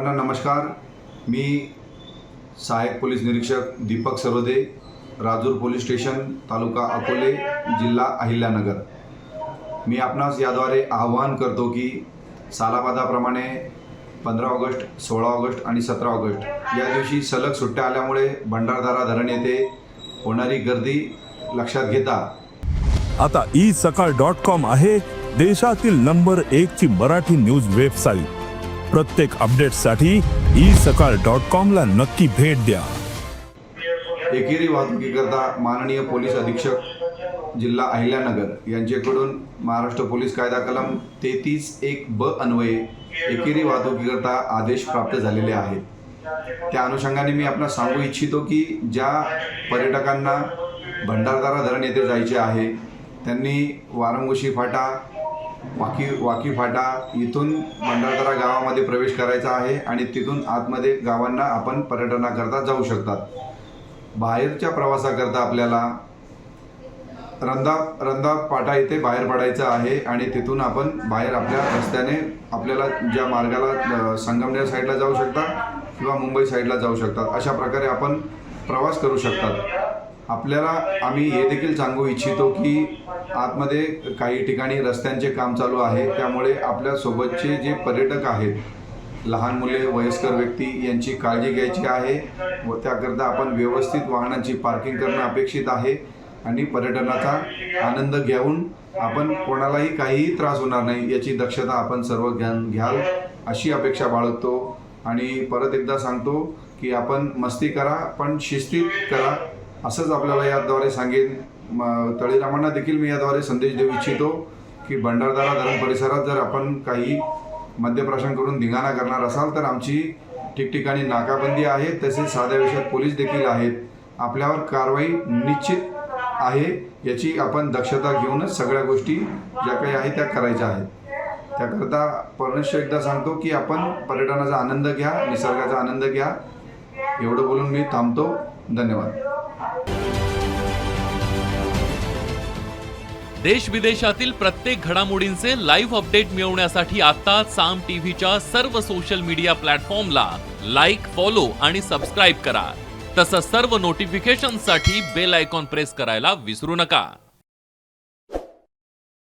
सर्वांना नमस्कार। मी सहाय्यक पोलीस निरीक्षक दीपक सर्वदे, राजूर पोलीस स्टेशन, तालुका अकोले, जिल्हा अहिल्यानगर। मी आपणास याद्वारे आवाहन करतो की सालाबादाप्रमाणे 15 ऑगस्ट, 16 ऑगस्ट आणि 17 ऑगस्ट या दिवशी सलग सुट्ट्या आल्यामुळे भंडारदरा धरण येथे होणारी गर्दी लक्षात घेता आता isakal.com आहे देशातील नंबर 1 ची मराठी न्यूज वेबसाईट। प्रत्येक अपडेटसाठी isakal.com ला नक्की भेट द्या। एकेरी वाहतुकीकरता माननीय पोलीस अधीक्षक जिल्हा अहिल्यानगर यांच्याकडून महाराष्ट्र पोलीस कायदा कलम 33(1)(ब) अन्वये एकेरी वाहतुकीकरता आदेश प्राप्त झालेले आहेत। त्या अनुषंगाने मी आपणास सांगू इच्छितो की ज्या पर्यटकांना भंडारदरा धरण येथे जायचे आहे त्यांनी वारंगोशी फाटा, वाकी फाटा इथून भंडारदरा गावामध्ये प्रवेश करायचा आहे आणि तिथून आतमध्ये गावांना आपण पर्यटनाकरता जाऊ शकतात। बाहेरच्या प्रवासाकरता आपल्याला रंधा फाटा इथे बाहेर पडायचं आहे आणि तिथून आपण बाहेर आपल्या रस्त्याने आपल्याला ज्या मार्गाला संगमनेर साईडला जाऊ शकता किंवा मुंबई साईडला जाऊ शकतात अशा प्रकारे आपण प्रवास करू शकतात। आपल्याला आम्ही हे देखील सांगू इच्छितो की आतमध्ये काही ठिकाणी रस्त्यांचे काम चालू आहे, त्यामुळे आपल्या सोबतचे जे पर्यटक आहेत, लहान मुले, वयस्कर व्यक्ती यांची काळजी घ्यायची आहे व त्याकरता आपण व्यवस्थित वाहनांची पार्किंग करणं अपेक्षित आहे आणि पर्यटनाचा आनंद घेऊन आपण कोणालाही काहीही त्रास होणार नाही याची दक्षता आपण सर्व घ्याल अशी अपेक्षा बाळगतो। आणि परत एकदा सांगतो की आपण मस्ती करा पण शिस्तीत करा असंच आपल्याला याद्वारे सांगेन। तळीरामांना देखील मी याद्वारे संदेश देऊ इच्छितो की भंडारदरा धरण परिसरात जर आपण काही मद्यप्राशन करून धिंगाणा करणार असाल तर आमची ठिकठिकाणी नाकाबंदी आहे, तसेच साध्या वेशात पोलीस देखील आहेत। आपल्यावर कारवाई निश्चित आहे याची आपण दक्षता घेऊनच सगळ्या गोष्टी ज्या काही आहेत त्या करायच्या आहेत। त्याकरता पुनश्च एकदा सांगतो की आपण पर्यटनाचा आनंद घ्या, निसर्गाचा आनंद घ्या। एवढं बोलून मी थांबतो। धन्यवाद। देश विदेशातील प्रत्येक घडामोडींचे लाईव्ह अपडेट मिळवण्यासाठी आता साम टीव्हीच्या सर्व सोशल मीडिया प्लॅटफॉर्मला लाईक, फॉलो आणि सबस्क्राईब करा। तसंच सर्व नोटिफिकेशनसाठी बेल आयकॉन प्रेस करायला विसरू नका।